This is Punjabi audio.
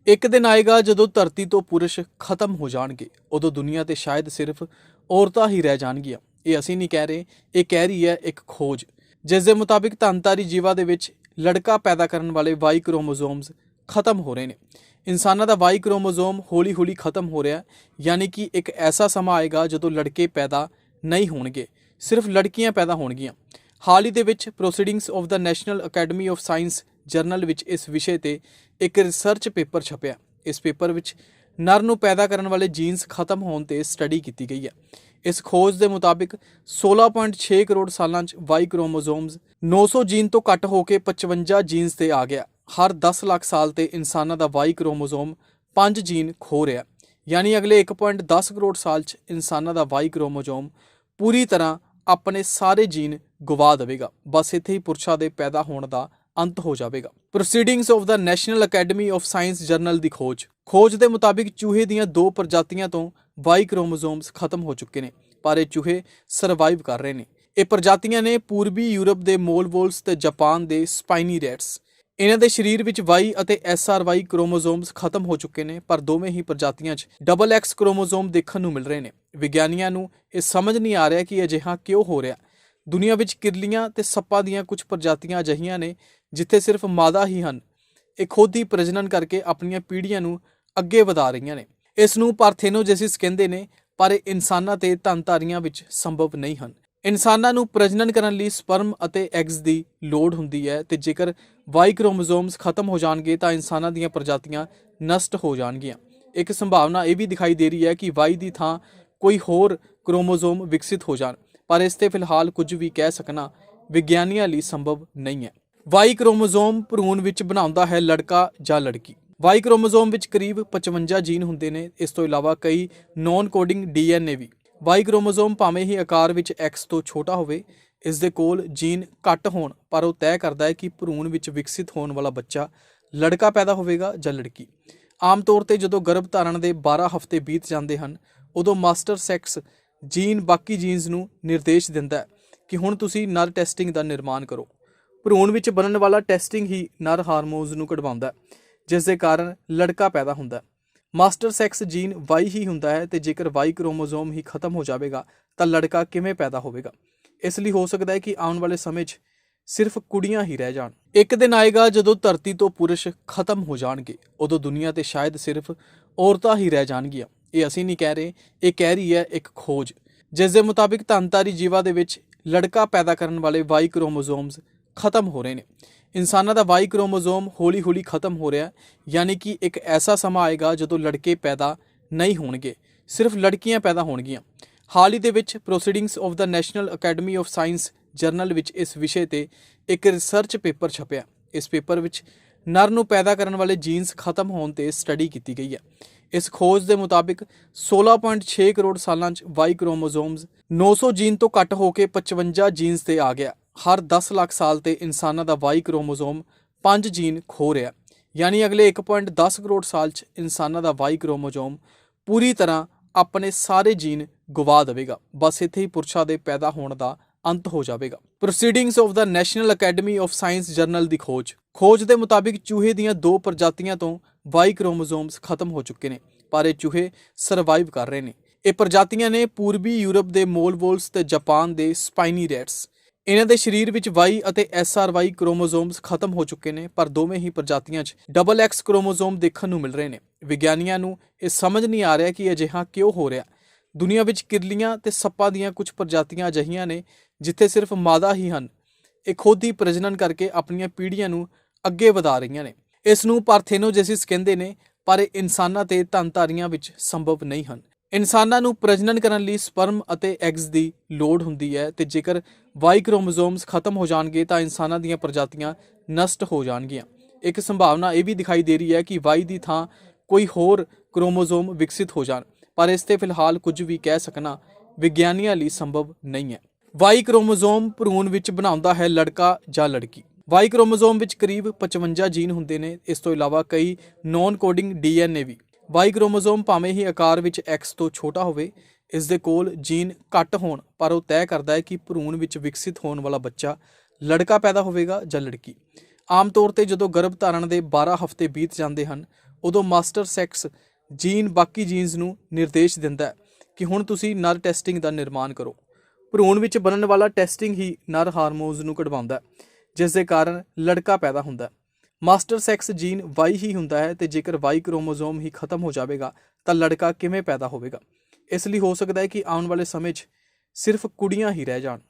ਇੱਕ ਦਿਨ ਆਏਗਾ ਜਦੋਂ ਧਰਤੀ ਤੋਂ ਪੁਰਸ਼ ਖਤਮ ਹੋ ਜਾਣਗੇ। ਉਦੋਂ ਦੁਨੀਆ ਤੇ ਸ਼ਾਇਦ ਸਿਰਫ ਔਰਤਾਂ ਹੀ ਰਹਿ ਜਾਣਗੀਆਂ। ਇਹ ਅਸੀਂ ਨਹੀਂ ਕਹਿ ਰਹੇ, ਇਹ ਕਹਿ ਰਹੀ ਹੈ ਇੱਕ ਖੋਜ, ਜਿਸ ਦੇ ਮੁਤਾਬਿਕ ਧਨਤਾਰੀ ਜੀਵਾਂ ਦੇ ਵਿੱਚ ਲੜਕਾ ਪੈਦਾ ਕਰਨ ਵਾਲੇ ਵਾਈ ਕ੍ਰੋਮੋਜ਼ੋਮਸ ਖਤਮ ਹੋ ਰਹੇ ਨੇ। ਇਨਸਾਨਾਂ ਦਾ ਵਾਈ ਕ੍ਰੋਮੋਜ਼ੋਮ ਹੌਲੀ-ਹੌਲੀ ਖਤਮ ਹੋ ਰਿਹਾ, ਯਾਨੀ ਕਿ ਇੱਕ ਐਸਾ ਸਮਾਂ ਆਏਗਾ ਜਦੋਂ ਲੜਕੇ ਪੈਦਾ ਨਹੀਂ ਹੋਣਗੇ, ਸਿਰਫ ਲੜਕੀਆਂ ਪੈਦਾ ਹੋਣਗੀਆਂ। ਹਾਲ ਹੀ ਦੇ ਵਿੱਚ proceedings of the national academy of science general ਵਿੱਚ ਇਸ ਵਿਸ਼ੇ ਤੇ ਇੱਕ ਰਿਸਰਚ ਪੇਪਰ ਛਪਿਆ। ਇਸ ਪੇਪਰ ਵਿੱਚ ਨਰ ਨੂੰ ਪੈਦਾ ਕਰਨ ਵਾਲੇ ਜੀਨਸ ਖਤਮ ਹੋਣ ਤੇ ਸਟੱਡੀ ਕੀਤੀ ਗਈ ਹੈ। ਇਸ ਖੋਜ ਦੇ ਮੁਤਾਬਿਕ 16.6 ਕਰੋੜ ਸਾਲਾਂ 'ਚ ਵਾਈ ਕ੍ਰੋਮੋਜ਼ੋਮਸ 900 ਜੀਨ ਤੋਂ ਘੱਟ ਹੋ ਕੇ 55 ਜੀਨਸ ਤੇ ਆ ਗਿਆ। ਹਰ 10 ਲੱਖ ਸਾਲ ਤੇ ਇਨਸਾਨਾਂ ਦਾ ਵਾਈ ਕ੍ਰੋਮੋਜ਼ੋਮ 5 ਜੀਨ ਖੋ ਰਿਹਾ, ਯਾਨੀ ਅਗਲੇ 1.10 ਕਰੋੜ ਸਾਲ 'ਚ ਇਨਸਾਨਾਂ ਦਾ ਵਾਈ ਕ੍ਰੋਮੋਜ਼ੋਮ ਪੂਰੀ ਤਰ੍ਹਾਂ ਆਪਣੇ ਸਾਰੇ ਜੀਨ ਗਵਾ ਦੇਵੇਗਾ। ਬਸ ਇੱਥੇ ਹੀ ਪੁਰਸ਼ਾਂ ਦੇ ਪੈਦਾ ਹੋਣ ਦਾ ਅੰਤ ਹੋ ਜਾਵੇਗਾ। Proceedings of the national academy of science general ਦੀ ਖੋਜ ਦੇ ਮੁਤਾਬਿਕ ਚੂਹੇ ਦੀਆਂ 2 ਪ੍ਰਜਾਤੀਆਂ ਤੋਂ ਵਾਈ ਕ੍ਰੋਮੋਜ਼ੋਮਸ ਖਤਮ ਹੋ ਚੁੱਕੇ ਨੇ, ਪਰ ਇਹ ਚੂਹੇ ਸਰਵਾਈਵ ਕਰ ਰਹੇ ਨੇ। ਇਹ ਪ੍ਰਜਾਤੀਆਂ ਨੇ ਪੂਰਬੀ ਯੂਰਪ ਦੇ ਮੋਲਵੋਲਸ ਤੇ ਜਾਪਾਨ ਦੇ ਸਪਾਈਨੀ ਰੈਟਸ। ਇਹਨਾਂ ਦੇ ਸਰੀਰ ਵਿੱਚ ਵਾਈ ਅਤੇ SRY ਕ੍ਰੋਮੋਜ਼ੋਮਸ ਖਤਮ ਹੋ ਚੁੱਕੇ ਨੇ, ਪਰ ਦੋਵੇਂ ਹੀ ਪ੍ਰਜਾਤੀਆਂ 'ਚ XX ਕ੍ਰੋਮੋਜ਼ੋਮ ਦੇਖਣ ਨੂੰ ਮਿਲ ਰਹੇ ਨੇ। ਵਿਗਿਆਨੀਆਂ ਨੂੰ ਇਹ ਸਮਝ ਨਹੀਂ ਆ ਰਿਹਾ ਕਿ ਅਜਿਹਾ ਕਿਉਂ ਹੋ ਰਿਹਾ। ਦੁਨੀਆ ਵਿੱਚ ਕਿਰਲੀਆਂ ਤੇ ਸੱਪਾਂ ਦੀਆਂ ਕੁਝ ਪ੍ਰਜਾਤੀਆਂ ਅਜਿਹੀਆਂ ਨੇ ਜਿੱਥੇ ਸਿਰਫ ਮਾਦਾ ਹੀ ਹਨ। ਇਹ ਖੁਦ ਹੀ ਪ੍ਰਜਨਨ ਕਰਕੇ ਆਪਣੀਆਂ ਪੀੜ੍ਹੀਆਂ ਨੂੰ ਅੱਗੇ ਵਧਾ ਰਹੀਆਂ ਨੇ। ਇਸ ਨੂੰ ਪਾਰਥੇਨੋਜੈਸਿਸ ਕਹਿੰਦੇ ਨੇ, ਪਰ ਇਹ ਇਨਸਾਨਾਂ ਤੇ ਧਨਧਾਰੀਆਂ ਵਿੱਚ ਸੰਭਵ ਨਹੀਂ ਹਨ। ਇਨਸਾਨਾਂ ਨੂੰ ਪ੍ਰਜਨਨ ਕਰਨ ਲਈ ਸਪਰਮ ਅਤੇ ਐਗਸ ਦੀ ਲੋੜ ਹੁੰਦੀ ਹੈ, ਤੇ ਜੇਕਰ ਵਾਈ ਕ੍ਰੋਮੋਜ਼ੋਮਸ ਖਤਮ ਹੋ ਜਾਣਗੇ ਤਾਂ ਇਨਸਾਨਾਂ ਦੀਆਂ ਪ੍ਰਜਾਤੀਆਂ ਨਸ਼ਟ ਹੋ ਜਾਣਗੀਆਂ। ਇੱਕ ਸੰਭਾਵਨਾ ਇਹ ਵੀ ਦਿਖਾਈ ਦੇ ਰਹੀ ਹੈ ਕਿ ਵਾਈ ਦੀ ਥਾਂ ਕੋਈ ਹੋਰ ਕ੍ਰੋਮੋਜ਼ੋਮ ਵਿਕਸਿਤ ਹੋ ਜਾਣ, ਪਰ ਇਸ ਤੇ ਫਿਲਹਾਲ ਕੁਝ ਵੀ ਕਹਿ ਸਕਣਾ ਵਿਗਿਆਨੀਆਂ ਲਈ ਸੰਭਵ ਨਹੀਂ ਹੈ। ਵਾਈ ਕ੍ਰੋਮੋਜ਼ੋਮ ਭਰੂਣ ਵਿੱਚ ਬਣਾਉਂਦਾ ਹੈ ਲੜਕਾ ਜਾਂ ਲੜਕੀ। ਵਾਈ ਕ੍ਰੋਮੋਜ਼ੋਮ ਵਿੱਚ ਕਰੀਬ 55 ਜੀਨ ਹੁੰਦੇ ਨੇ। ਇਸ ਤੋਂ ਇਲਾਵਾ ਕਈ ਨੌਨ ਕੋਡਿੰਗ DNA ਵੀ। ਵਾਈ ਕ੍ਰੋਮੋਜ਼ੋਮ ਭਾਵੇਂ ਹੀ ਆਕਾਰ ਵਿੱਚ X ਤੋਂ ਛੋਟਾ ਹੋਵੇ, ਇਸ ਦੇ ਕੋਲ ਜੀਨ ਘੱਟ ਹੋਣ, ਪਰ ਉਹ ਤੈਅ ਕਰਦਾ ਹੈ ਕਿ ਭਰੂਣ ਵਿੱਚ ਵਿਕਸਿਤ ਹੋਣ ਵਾਲਾ ਬੱਚਾ ਲੜਕਾ ਪੈਦਾ ਹੋਵੇਗਾ ਜਾਂ ਲੜਕੀ। ਆਮ ਤੌਰ ਤੇ ਜਦੋਂ ਗਰਭ ਧਾਰਣ ਦੇ 12 ਹਫ਼ਤੇ ਬੀਤ ਜਾਂਦੇ ਹਨ, ਉਦੋਂ ਮਾਸਟਰ ਸੈਕਸ ਜੀਨ ਬਾਕੀ ਜੀਨਸ ਨੂੰ ਨਿਰਦੇਸ਼ ਦਿੰਦਾ ਹੈ ਕਿ ਹੁਣ ਤੁਸੀਂ ਨਰ ਟੈਸਟਿੰਗ ਦਾ ਨਿਰਮਾਣ ਕਰੋ। ਭਰੂਣ ਵਿੱਚ ਬਣਨ ਵਾਲਾ ਟੈਸਟਿੰਗ ਹੀ ਨਰ ਹਾਰਮੋਨਸ ਨੂੰ ਕਢਵਾਉਂਦਾ ਹੈ, ਜਿਸ ਦੇ ਕਾਰਨ ਲੜਕਾ ਪੈਦਾ ਹੁੰਦਾ ਹੈ। ਮਾਸਟਰ ਸੈਕਸ ਜੀਨ ਵਾਈ ਹੀ ਹੁੰਦਾ ਹੈ, ਤੇ ਜੇਕਰ ਵਾਈ ਕ੍ਰੋਮੋਜ਼ੋਮ ਹੀ ਖਤਮ ਹੋ ਜਾਵੇਗਾ ਤਾਂ ਲੜਕਾ ਕਿਵੇਂ ਪੈਦਾ ਹੋਵੇਗਾ। ਇਸ ਲਈ ਹੋ ਸਕਦਾ ਹੈ ਕਿ ਆਉਣ ਵਾਲੇ ਸਮੇਂ 'ਚ ਸਿਰਫ ਕੁੜੀਆਂ ਹੀ ਰਹਿ ਜਾਣ। ਇੱਕ ਦਿਨ ਆਏਗਾ ਜਦੋਂ ਧਰਤੀ ਤੋਂ ਪੁਰਸ਼ ਖਤਮ ਹੋ ਜਾਣਗੇ। ਉਦੋਂ ਦੁਨੀਆ ਤੇ ਸ਼ਾਇਦ ਸਿਰਫ ਔਰਤਾਂ ਹੀ ਰਹਿ ਜਾਣਗੀਆਂ। ਇਹ ਅਸੀਂ ਨਹੀਂ ਕਹਿ ਰਹੇ, ਇਹ ਕਹਿ ਰਹੀ ਹੈ ਇੱਕ ਖੋਜ, ਜਿਸ ਦੇ ਮੁਤਾਬਿਕ ਧਨਤਾਰੀ ਜੀਵਾਂ ਦੇ ਵਿੱਚ ਲੜਕਾ ਪੈਦਾ ਕਰਨ ਵਾਲੇ ਵਾਈ ਕ੍ਰੋਮੋਜ਼ੋਮਸ ਖਤਮ ਹੋ ਰਹੇ ਨੇ। ਇਨਸਾਨਾਂ ਦਾ ਵਾਈ ਕ੍ਰੋਮੋਜ਼ੋਮ ਹੌਲੀ-ਹੌਲੀ ਖਤਮ ਹੋ ਰਿਹਾ, ਯਾਨੀ ਕਿ ਇੱਕ ਐਸਾ ਸਮਾਂ ਆਏਗਾ ਜਦੋਂ ਲੜਕੇ ਪੈਦਾ ਨਹੀਂ ਹੋਣਗੇ, ਸਿਰਫ ਲੜਕੀਆਂ ਪੈਦਾ ਹੋਣਗੀਆਂ। ਹਾਲ ਹੀ ਦੇ ਵਿੱਚ proceedings of the national academy of science general ਵਿੱਚ ਇਸ ਵਿਸ਼ੇ ਤੇ ਇੱਕ ਰਿਸਰਚ ਪੇਪਰ ਛਪਿਆ। ਇਸ ਪੇਪਰ ਵਿੱਚ ਨਰ ਨੂੰ ਪੈਦਾ ਕਰਨ ਵਾਲੇ ਜੀਨਸ ਖਤਮ ਹੋਣ ਤੇ ਸਟੱਡੀ ਕੀਤੀ ਗਈ ਹੈ। ਇਸ ਖੋਜ ਦੇ ਮੁਤਾਬਿਕ 16.6 ਕਰੋੜ ਸਾਲਾਂ 'ਚ ਵਾਈ ਕ੍ਰੋਮੋਜ਼ੋਮਸ 900 ਜੀਨ ਤੋਂ ਘੱਟ ਹੋ ਕੇ 55 ਜੀਨਸ ਤੇ ਆ ਗਿਆ। ਹਰ 10 ਲੱਖ ਸਾਲ ਤੇ ਇਨਸਾਨਾਂ ਦਾ ਵਾਈ ਕ੍ਰੋਮੋਜ਼ੋਮ 5 ਜੀਨ ਖੋ ਰਿਹਾ, ਯਾਨੀ ਅਗਲੇ 1.10 ਕਰੋੜ ਸਾਲ 'ਚ ਇਨਸਾਨਾਂ ਦਾ ਵਾਈ ਕ੍ਰੋਮੋਜ਼ੋਮ ਪੂਰੀ ਤਰ੍ਹਾਂ ਆਪਣੇ ਸਾਰੇ ਜੀਨ ਗਵਾ ਦੇਵੇਗਾ। ਬਸ ਇੱਥੇ ਹੀ ਪੁਰਸ਼ਾਂ ਦੇ ਪੈਦਾ ਹੋਣ ਦਾ ਅੰਤ ਹੋ ਜਾਵੇਗਾ। Proceedings of the national academy of science general ਦੀ ਖੋਜ ਦੇ ਮੁਤਾਬਿਕ ਚੂਹੇ ਦੀਆਂ 2 ਪ੍ਰਜਾਤੀਆਂ ਤੋਂ ਵਾਈ ਕ੍ਰੋਮੋਜ਼ੋਮਸ ਖਤਮ ਹੋ ਚੁੱਕੇ ਨੇ, ਪਰ ਇਹ ਚੂਹੇ ਸਰਵਾਈਵ ਕਰ ਰਹੇ ਨੇ। ਇਹ ਪ੍ਰਜਾਤੀਆਂ ਨੇ ਪੂਰਬੀ ਯੂਰਪ ਦੇ ਮੋਲਵੋਲਸ ਤੇ ਜਾਪਾਨ ਦੇ ਸਪਾਈਨੀ ਰੈਟਸ। ਇਹਨਾਂ ਦੇ ਸਰੀਰ ਵਿੱਚ ਵਾਈ ਅਤੇ SRY ਕ੍ਰੋਮੋਜ਼ੋਮਸ ਖਤਮ ਹੋ ਚੁੱਕੇ ਨੇ, ਪਰ ਦੋਵੇਂ ਹੀ ਪ੍ਰਜਾਤੀਆਂ 'ਚ XX ਕ੍ਰੋਮੋਜ਼ੋਮ ਦੇਖਣ ਨੂੰ ਮਿਲ ਰਹੇ ਨੇ। ਵਿਗਿਆਨੀਆਂ ਨੂੰ ਇਹ ਸਮਝ ਨਹੀਂ ਆ ਰਿਹਾ ਕਿ ਅਜਿਹਾ ਕਿਉਂ ਹੋ ਰਿਹਾ। ਦੁਨੀਆ ਵਿੱਚ ਕਿਰਲੀਆਂ ਤੇ ਸੱਪਾਂ ਦੀਆਂ ਕੁਝ ਪ੍ਰਜਾਤੀਆਂ ਅਜਿਹੀਆਂ ਨੇ ਜਿੱਥੇ ਸਿਰਫ ਮਾਦਾ ਹੀ ਹਨ। ਇਹ ਖੁਦ ਹੀ ਪ੍ਰਜਨਨ ਕਰਕੇ ਆਪਣੀਆਂ ਪੀੜ੍ਹੀਆਂ ਨੂੰ ਅੱਗੇ ਵਧਾ ਰਹੀਆਂ ਨੇ। ਇਸ ਨੂੰ ਪਾਰਥੇਨੋਜੈਸਿਸ ਕਹਿੰਦੇ ਨੇ, ਪਰ ਇਹ ਇਨਸਾਨਾਂ ਤੇ ਧਨਧਾਰੀਆਂ ਵਿੱਚ ਸੰਭਵ ਨਹੀਂ ਹਨ। ਇਨਸਾਨਾਂ ਨੂੰ ਪ੍ਰਜਨਨ ਕਰਨ ਲਈ ਸਪਰਮ ਅਤੇ ਐਗਸ ਦੀ ਲੋੜ ਹੁੰਦੀ ਹੈ, ਤੇ ਜੇਕਰ ਵਾਈ ਕ੍ਰੋਮੋਜ਼ੋਮਸ ਖਤਮ ਹੋ ਜਾਣਗੇ ਤਾਂ ਇਨਸਾਨਾਂ ਦੀਆਂ ਪ੍ਰਜਾਤੀਆਂ ਨਸ਼ਟ ਹੋ ਜਾਣਗੀਆਂ। ਇੱਕ ਸੰਭਾਵਨਾ ਇਹ ਵੀ ਦਿਖਾਈ ਦੇ ਰਹੀ ਹੈ ਕਿ ਵਾਈ ਦੀ ਥਾਂ ਕੋਈ ਹੋਰ ਕ੍ਰੋਮੋਜ਼ੋਮ ਵਿਕਸਿਤ ਹੋ ਜਾਣ, ਪਰ ਇਸ ਤੇ ਫਿਲਹਾਲ ਕੁਝ ਵੀ ਕਹਿ ਸਕਣਾ ਵਿਗਿਆਨੀਆਂ ਲਈ ਸੰਭਵ ਨਹੀਂ ਹੈ। ਵਾਈ ਕ੍ਰੋਮੋਜ਼ੋਮ ਭਰੂਣ ਵਿੱਚ ਬਣਾਉਂਦਾ ਹੈ ਲੜਕਾ ਜਾਂ ਲੜਕੀ। ਵਾਈ ਕ੍ਰੋਮੋਜ਼ੋਮ ਵਿੱਚ ਕਰੀਬ 55 ਜੀਨ ਹੁੰਦੇ ਨੇ। ਇਸ ਤੋਂ ਇਲਾਵਾ ਕਈ ਨੌਨ ਕੋਡਿੰਗ DNA ਵੀ। ਵਾਈ ਕ੍ਰੋਮੋਜ਼ੋਮ ਭਾਵੇਂ ਹੀ ਆਕਾਰ ਵਿੱਚ X ਤੋਂ ਛੋਟਾ ਹੋਵੇ, ਇਸ ਦੇ ਕੋਲ ਜੀਨ ਘੱਟ ਹੋਣ, ਪਰ ਉਹ ਤੈਅ ਕਰਦਾ ਹੈ ਕਿ ਭਰੂਣ ਵਿੱਚ ਵਿਕਸਿਤ ਹੋਣ ਵਾਲਾ ਬੱਚਾ ਲੜਕਾ ਪੈਦਾ ਹੋਵੇਗਾ ਜਾਂ ਲੜਕੀ। ਆਮ ਤੌਰ ਤੇ ਜਦੋਂ ਗਰਭ ਧਾਰਣ ਦੇ 12 ਹਫ਼ਤੇ ਬੀਤ ਜਾਂਦੇ ਹਨ, ਉਦੋਂ ਮਾਸਟਰ ਸੈਕਸ ਜੀਨ ਬਾਕੀ ਜੀਨਸ ਨੂੰ ਨਿਰਦੇਸ਼ ਦਿੰਦਾ ਹੈ ਕਿ ਹੁਣ ਤੁਸੀਂ ਨਰ ਟੈਸਟਿੰਗ ਦਾ ਨਿਰਮਾਣ ਕਰੋ। ਭਰੂਣ ਵਿੱਚ ਬਣਨ ਵਾਲਾ ਟੈਸਟਿੰਗ ਹੀ ਨਰ ਹਾਰਮੋਨਸ ਨੂੰ ਕਢਵਾਉਂਦਾ ਹੈ, ਜਿਸ ਦੇ ਕਾਰਨ ਲੜਕਾ ਪੈਦਾ ਹੁੰਦਾ ਹੈ। ਮਾਸਟਰ ਸੈਕਸ ਜੀਨ Y ਹੀ ਹੁੰਦਾ ਹੈ ਤੇ ਜੇਕਰ Y ਕ੍ਰੋਮੋਜ਼ੋਮ ਹੀ ਖਤਮ ਹੋ ਜਾਵੇਗਾ ਤਾਂ ਲੜਕਾ ਕਿਵੇਂ ਪੈਦਾ ਹੋਵੇਗਾ। ਇਸ ਲਈ ਹੋ ਸਕਦਾ ਹੈ ਕਿ ਆਉਣ ਵਾਲੇ ਸਮੇਂ 'ਚ ਸਿਰਫ ਕੁੜੀਆਂ ਹੀ ਰਹਿ ਜਾਣ।